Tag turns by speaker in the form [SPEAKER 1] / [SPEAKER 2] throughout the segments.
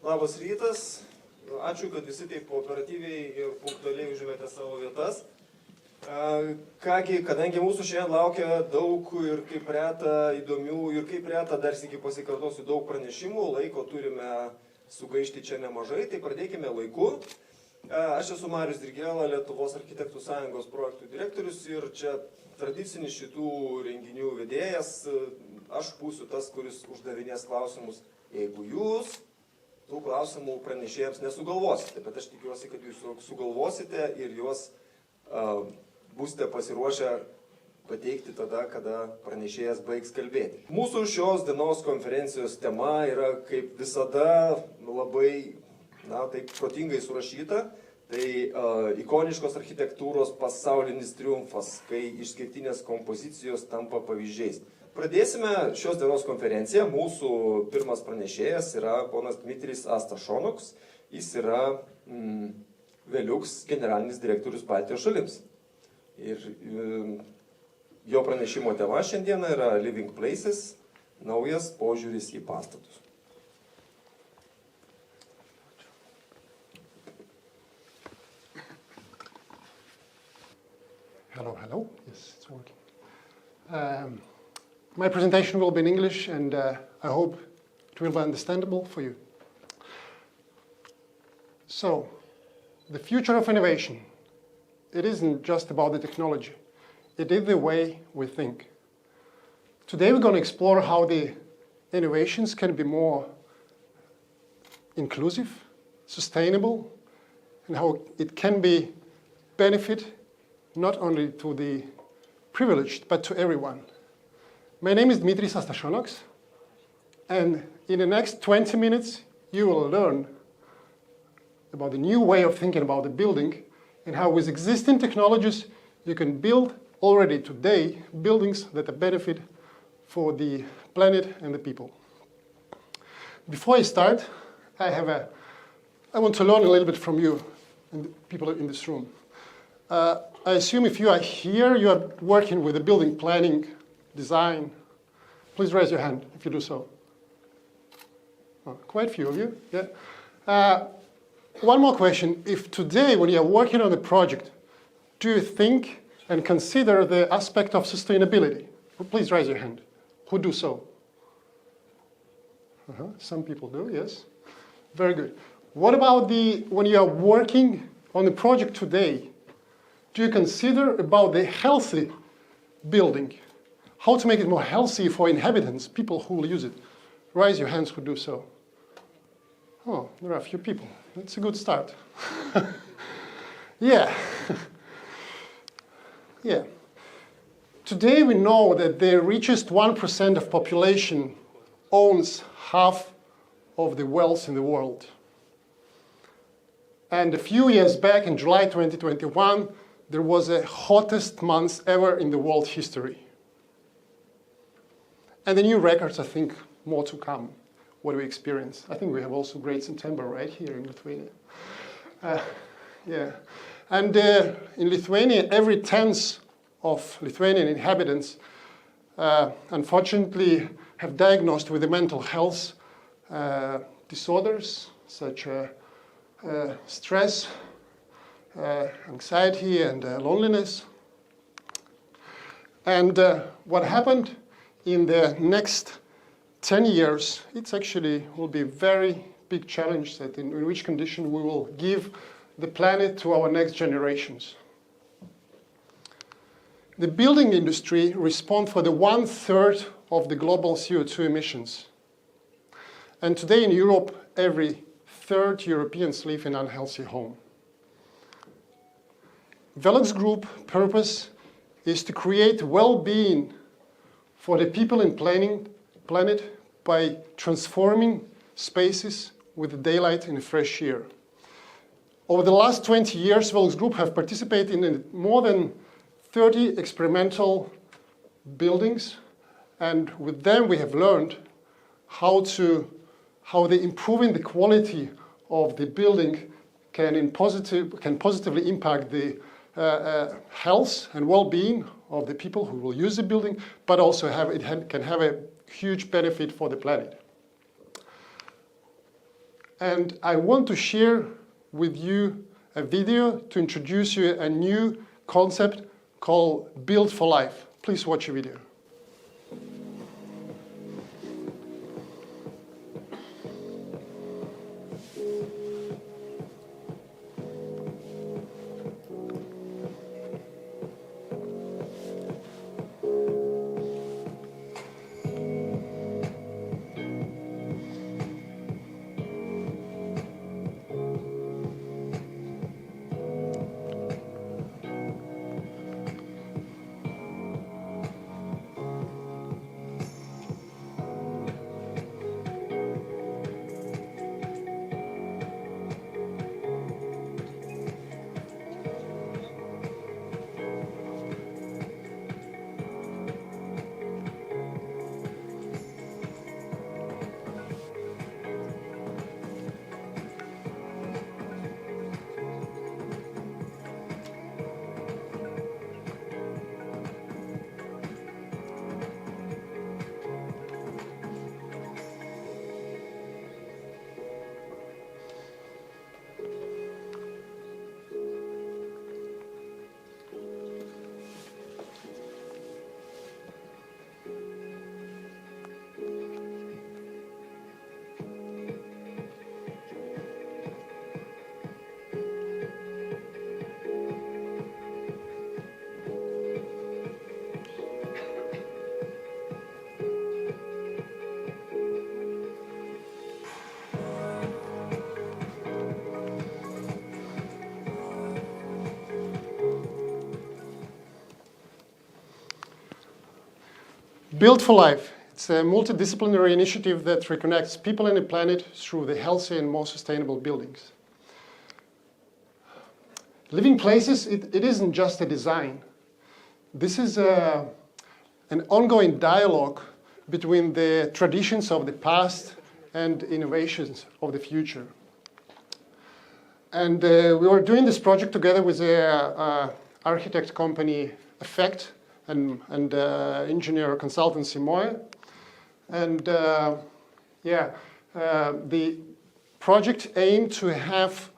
[SPEAKER 1] Labas rytas. Ačiū, kad visi taip operatyviai ir punktualiai užėmėte savo vietas. Kągi, kadangi mūsų šiandien laukia daug ir kaip reta įdomių ir kaip reta dar sykį pasikartosiu daug pranešimų, laiko turime sugaišti čia nemažai, tai pradėkime laiku. Aš esu Marius Dirgėla, Lietuvos architektų sąjungos projektų direktorius ir čia tradicinis šitų renginių vedėjas. Aš būsiu tas, kuris uždavinės klausimus, jeigu jūs tų klausimų pranešėjams nesugalvosite, bet aš tikiuosi, kad jūs sugalvosite ir juos būsite pasiruošę pateikti tada, kada pranešėjas baigs kalbėti. Mūsų šios dienos konferencijos tema yra, kaip visada, labai, taip protingai surašyta. Tai ikoniškos architektūros pasaulinis triumfas, kai išskirtinės kompozicijos tampa pavyzdžiais. Pradėsime šios dienos konferenciją. Mūsų pirmas pranešėjas yra ponas Dmitrijs Astašonoks. Jis yra VELUX generalinis direktorius Baltijos šalims. Ir jo pranešimo tema šiandieną yra Living Places, naujas požiūris į pastatus.
[SPEAKER 2] Hello, hello. Yes, it's working. My presentation will be in English, and I hope it will be understandable for you. So, the future of innovation, it isn't just about the technology. It is the way we think. Today we're going to explore how the innovations can be more inclusive, sustainable, and how it can be benefit not only to the privileged, but to everyone. My name is Dmitrijs Astašonoks, and in the next 20 minutes, you will learn about the new way of thinking about the building and how with existing technologies, you can build already today buildings that are benefit for the planet and the people. Before I start, I want to learn a little bit from you and the people in this room. I assume if you are here, you are working with the building planning, design. Please raise your hand if you do so. Oh, quite a few of you, yeah. One more question. If today, when you are working on the project, do you think and consider the aspect of sustainability? Please raise your hand. Who do so? Some people do, yes. Very good. What about when you are working on the project today? Do you consider about the healthy building? How to make it more healthy for inhabitants, people who will use it? Raise your hands who do so. Oh, there are a few people. That's a good start. Yeah. Yeah. Today we know that the richest 1% of population owns half of the wealth in the world. And a few years back, in July 2021, there was the hottest month ever in the world history. And the new records, I think, more to come, what we experience. I think we have also great September right here in Lithuania. Yeah. And in Lithuania, every 10th of Lithuanian inhabitants, unfortunately, have diagnosed with the mental health disorders, such as stress, anxiety, and loneliness. And what happened in the next 10 years, it's actually will be a very big challenge that in which condition we will give the planet to our next generations. The building industry responds for the 1/3 of the global CO2 emissions. And today in Europe, every third Europeans live in an unhealthy home. VELUX Group purpose is to create well-being for the people in planet by transforming spaces with daylight and fresh air. Over the last 20 years, VELUX Group have participated in more than 30 experimental buildings, and with them we have learned how the improving the quality of the building can positively impact the health and well-being of the people who will use the building, but also can have a huge benefit for the planet. And I want to share with you a video to introduce you a new concept called Build for Life. Please watch a video. Build for Life. It's a multidisciplinary initiative that reconnects people and the planet through the healthy and more sustainable buildings. Living places, it isn't just a design. This is an ongoing dialogue between the traditions of the past and innovations of the future. And we were doing this project together with the architect company Effect and engineer consultancy Moya. And the project aimed to have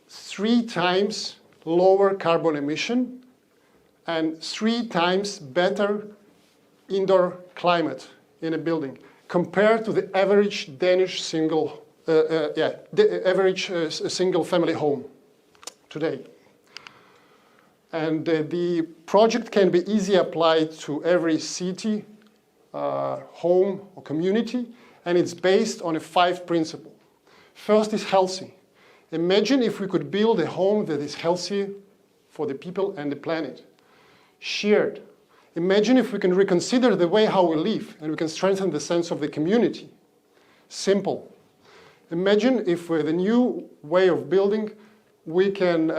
[SPEAKER 2] 3 times lower carbon emission and 3 times better indoor climate in a building compared to the average Danish single family home today. And the project can be easily applied to every city, home or community, and it's based on 5 principles. First is healthy. Imagine if we could build a home that is healthy for the people and the planet. Shared. Imagine if we can reconsider the way how we live and we can strengthen the sense of the community. Simple. Imagine if with a new way of building, we can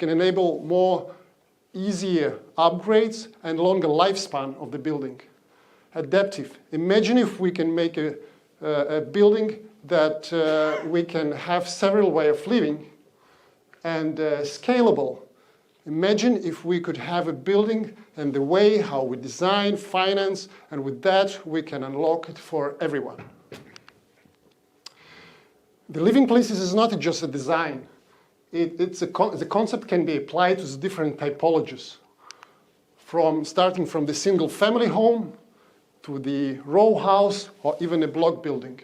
[SPEAKER 2] enable more easier upgrades and longer lifespan of the building. Adaptive. Imagine if we can make a building that we can have several ways of living. And scalable. Imagine if we could have a building and the way how we design, finance, and with that we can unlock it for everyone. The living places is not just a design. The concept can be applied to different typologies, starting from the single family home to the row house or even a block building.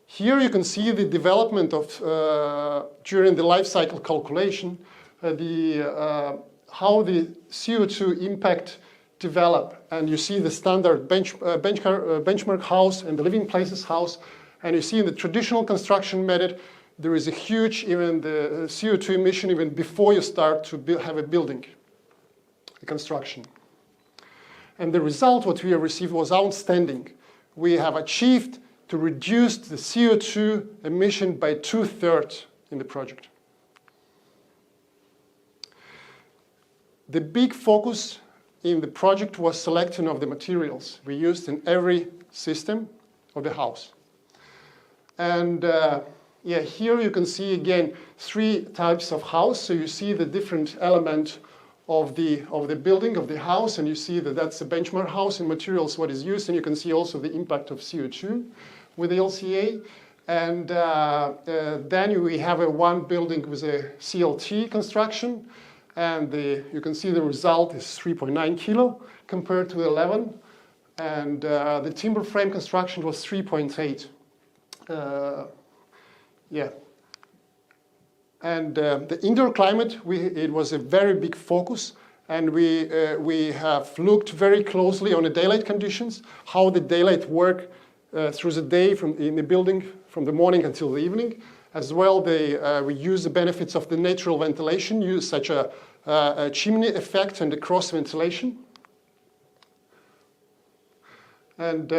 [SPEAKER 2] Here you can see the development of, during the life cycle calculation, how the CO2 impact develop. And you see the standard benchmark house and the living places house. And you see in the traditional construction method, there is a huge, even the CO2 emission even before you start to have a building, a construction. And the result, what we have received was outstanding. We have achieved to reduce the CO2 emission by 2/3 in the project. The big focus in the project was selection of the materials we used in every system of the house. And here you can see again 3 types of house. So you see the different element of the building, of the house, and you see that that's a benchmark house in materials, what is used, and you can see also the impact of CO2 with the LCA. And then we have one building with a CLT construction, and you can see the result is 3.9 kilo compared to 11, and the timber frame construction was 3.8. Yeah. And the indoor climate, it was a very big focus, and we have looked very closely on the daylight conditions, how the daylight work through the day in the building from the morning until the evening. As well, we use the benefits of the natural ventilation, use such a chimney effect and the cross ventilation. And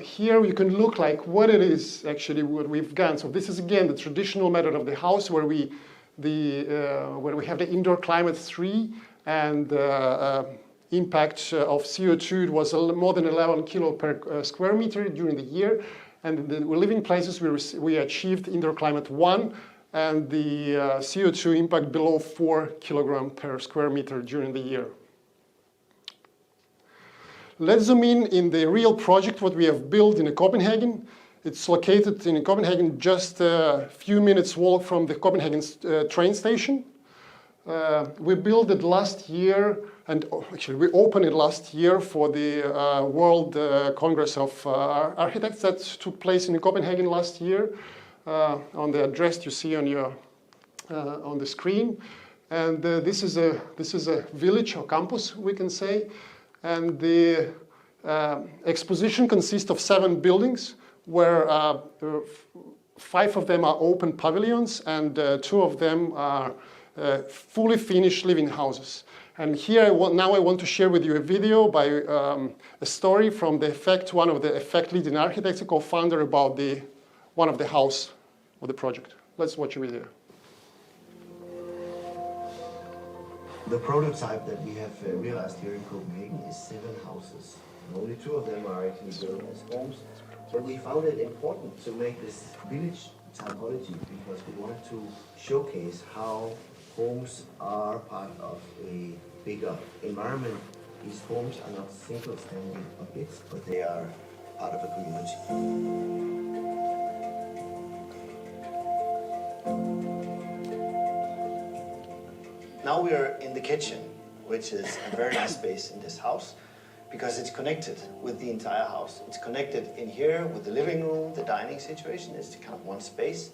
[SPEAKER 2] here you can look like what it is actually what we've done. So this is again the traditional method of the house where we have the indoor climate 3 and impact of CO2 it was more than 11 kilo per square meter during the year. And in the living places we achieved indoor climate 1 and the CO2 impact below 4 kilogram per square meter during the year. Let's zoom in the real project, what we have built in Copenhagen. It's located in Copenhagen, just a few minutes walk from the Copenhagen train station. We built it last year, and actually we opened it last year for the World Congress of Architects that took place in Copenhagen last year. On the address you see on the screen, and this is a village or campus, we can say. And the exposition consists of 7 buildings, where 5 of them are open pavilions, and 2 of them are fully finished living houses. And here, now I want to share with you a video by a story from the Effect, one of the Effect leading architects, a co-founder, about one of the house of the project. Let's watch a video.
[SPEAKER 3] The prototype that we have realized here in Copenhagen is 7 houses. And only 2 of them are actually built as homes. But we found it important to make this village typology because we wanted to showcase how homes are part of a bigger environment. These homes are not single standing objects, but they are part of a community. Now we are in the kitchen, which is a very nice space in this house because it's connected with the entire house. It's connected in here with the living room, the dining situation. It's kind of one space.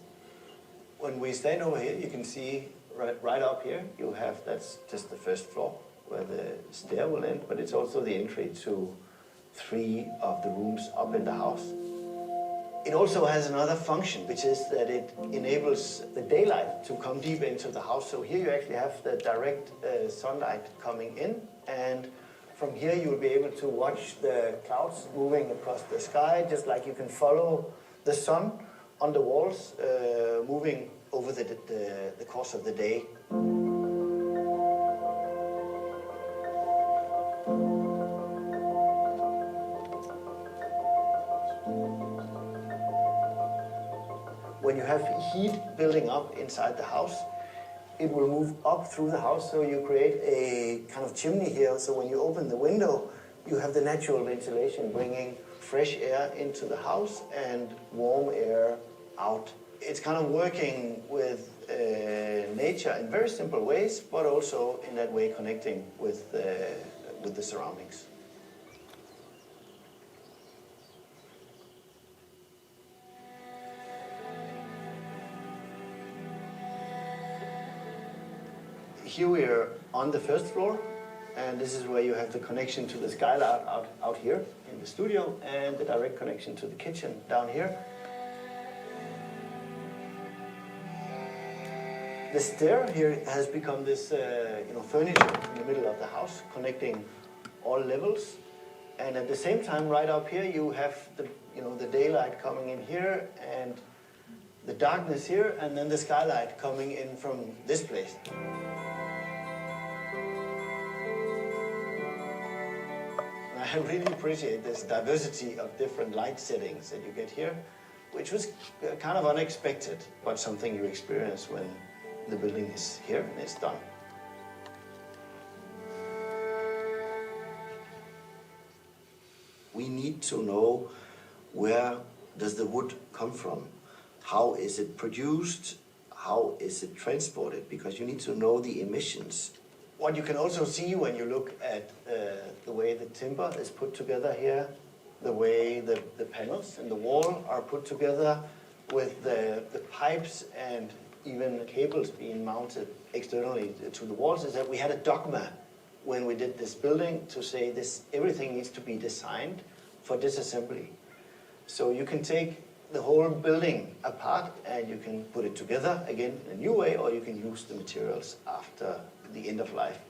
[SPEAKER 3] When we stand over here, you can see right up here, that's just the first floor where the stair will end, but it's also the entry to 3 of the rooms up in the house. It also has another function, which is that it enables the daylight to come deep into the house. So here you actually have the direct sunlight coming in, and from here you will be able to watch the clouds moving across the sky, just like you can follow the sun on the walls moving over the course of the day. When you have heat building up inside the house, it will move up through the house, so you create a kind of chimney here. So when you open the window, you have the natural ventilation bringing fresh air into the house and warm air out. It's kind of working with nature in very simple ways, but also in that way connecting with the surroundings. Here we are on the first floor, and this is where you have the connection to the skylight out here in the studio, and the direct connection to the kitchen down here. The stair here has become this furniture in the middle of the house, connecting all levels. And at the same time, right up here, you have the daylight coming in here, and the darkness here, and then the skylight coming in from this place. I really appreciate this diversity of different light settings that you get here, which was kind of unexpected, but something you experience when the building is here and it's done. need to know where does the wood come from, how is it produced, how is it transported, because you need to know the emissions. What you can also see when you look at the way the timber is put together here, the way the panels and the wall are put together with the pipes and even cables being mounted externally to the walls, is that we had a dogma when we did this building to say this, everything needs to be designed for disassembly. So you can take the whole building apart and you can put it together again in a new way, or you can use the materials after the end of life.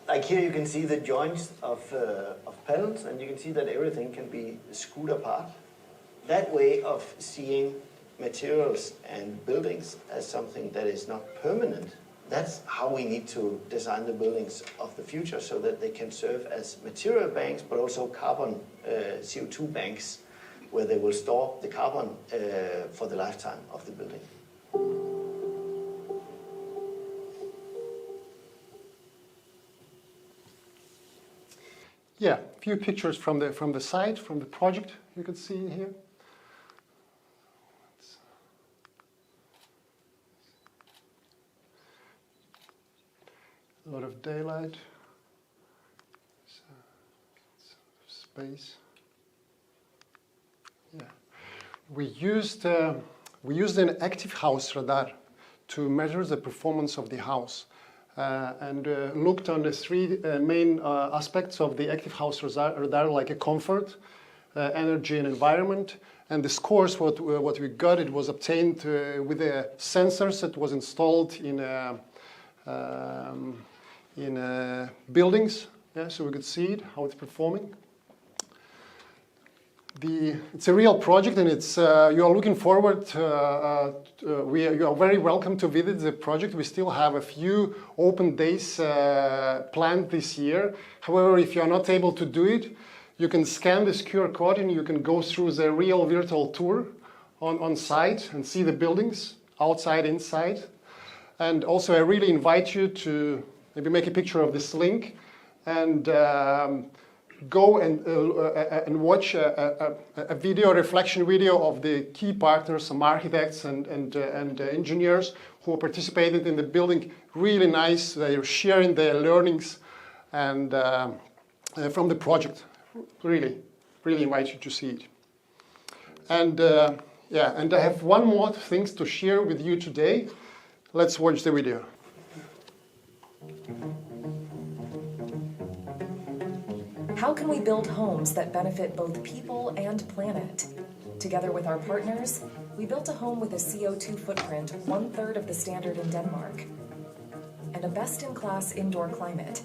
[SPEAKER 3] Like here you can see the joints of panels, and you can see that everything can be screwed apart. That way of seeing materials and buildings as something that is not permanent, that's how we need to design the buildings of the future, so that they can serve as material banks, but also carbon CO2 banks, where they will store the carbon for the lifetime of the building.
[SPEAKER 2] Yeah, a few pictures from the site, from the project you can see here. A lot of daylight, space. Yeah, we used an active house radar to measure the performance of the house, and looked on the three main aspects of the active house radar, like a comfort, energy, and environment. And the scores, what we got, it was obtained with the sensors that was installed in buildings, yeah, so we could see it, how it's performing. It's a real project, and it's you are looking forward. You are very welcome to visit the project. We still have a few open days planned this year. However, if you are not able to do it, you can scan this QR code and you can go through the real virtual tour on site and see the buildings outside, inside. And also, I really invite you to maybe make a picture of this link and go and watch a video, reflection video of the key partners, some architects and engineers who participated in the building. Really nice. They are sharing their learnings and from the project. Really invite you to see it. And yeah, and I have one more things to share with you today. Let's watch the video.
[SPEAKER 4] How can we build homes that benefit both people and planet? Together with our partners, we built a home with a CO2 footprint 1/3 of the standard in Denmark and a best-in-class indoor climate.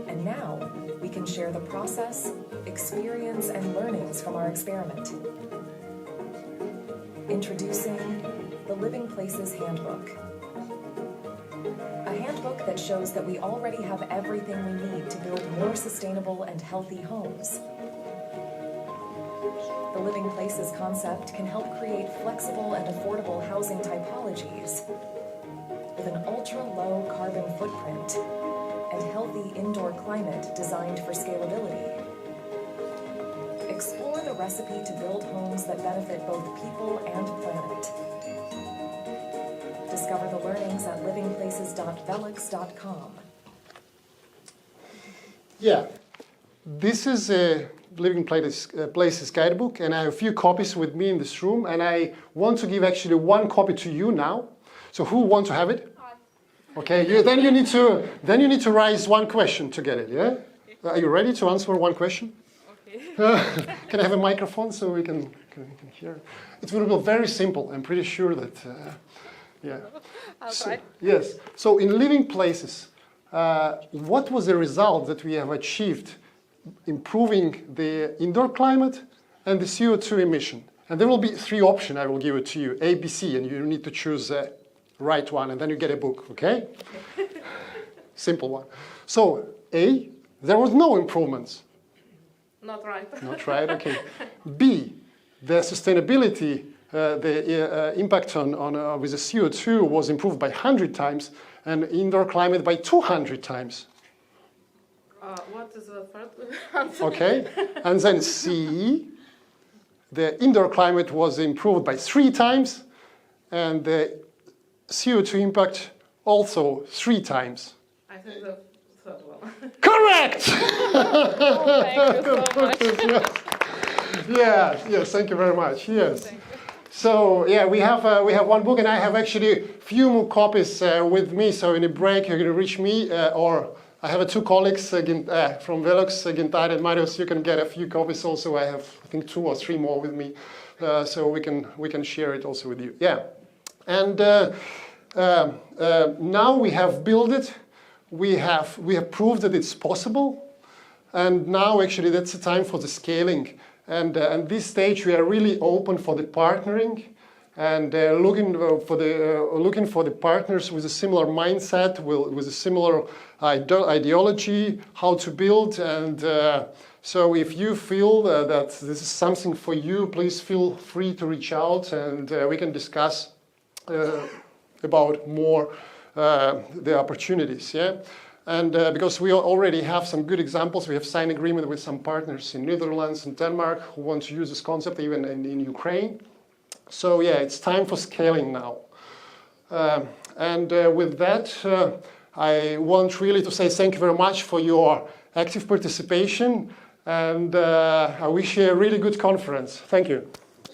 [SPEAKER 4] And now, we can share the process, experience, and learnings from our experiment. Introducing the Living Places Handbook. A handbook that shows that we already have everything we need to build more sustainable and healthy homes. The Living Places concept can help create flexible and affordable housing typologies with an ultra-low carbon footprint and healthy indoor climate designed for scalability. Explore the recipe to build homes that benefit both people and planet. Discover the learnings at livingplaces.velux.com.
[SPEAKER 2] Yeah, this is a Living Places guidebook, and I have a few copies with me in this room, and I want to give actually one copy to you now. So who wants to have it? Okay, then you need to raise one question to get it. Yeah, are you ready to answer one question? Okay. Can I have a microphone so we can hear? It will be very simple. I'm pretty sure that. Yeah. Yes. So in Living Places, what was the result that we have achieved improving the indoor climate and the CO2 emission? And there will be three options. I will give it to you, A, B, C, and you need to choose the right one, and then you get a book, okay? Simple one. So A, there was no improvements.
[SPEAKER 5] Not right.
[SPEAKER 2] Not right, okay. B, the sustainability, the impact on with the CO2 was improved by 100 times, and indoor climate by 200 times.
[SPEAKER 5] What is the third answer?
[SPEAKER 2] Okay, and then C, the indoor climate was improved by 3 times, and the CO2 impact also 3 times.
[SPEAKER 5] I think the third one.
[SPEAKER 2] Correct!
[SPEAKER 5] Oh, thank you so much.
[SPEAKER 2] Yes, thank you very much. Yes. So yeah, we have one book, and I have actually a few more copies with me. So in a break, you're going to reach me, or I have 2 colleagues from VELUX, Gintar and Marius. You can get a few copies also. I have, I think, 2 or 3 more with me, so we can share it also with you. Yeah, and now we have built it. We have proved that it's possible, and now actually that's the time for the scaling. And at this stage, we are really open for the partnering, and looking for the partners with a similar mindset, with a similar ideology, how to build. And so if you feel that this is something for you, please feel free to reach out, and we can discuss about more the opportunities. Yeah. And because we already have some good examples, we have signed agreement with some partners in Netherlands and Denmark who want to use this concept even in Ukraine. So yeah, it's time for scaling now. With that, I want really to say thank you very much for your active participation, and I wish you a really good conference. Thank you.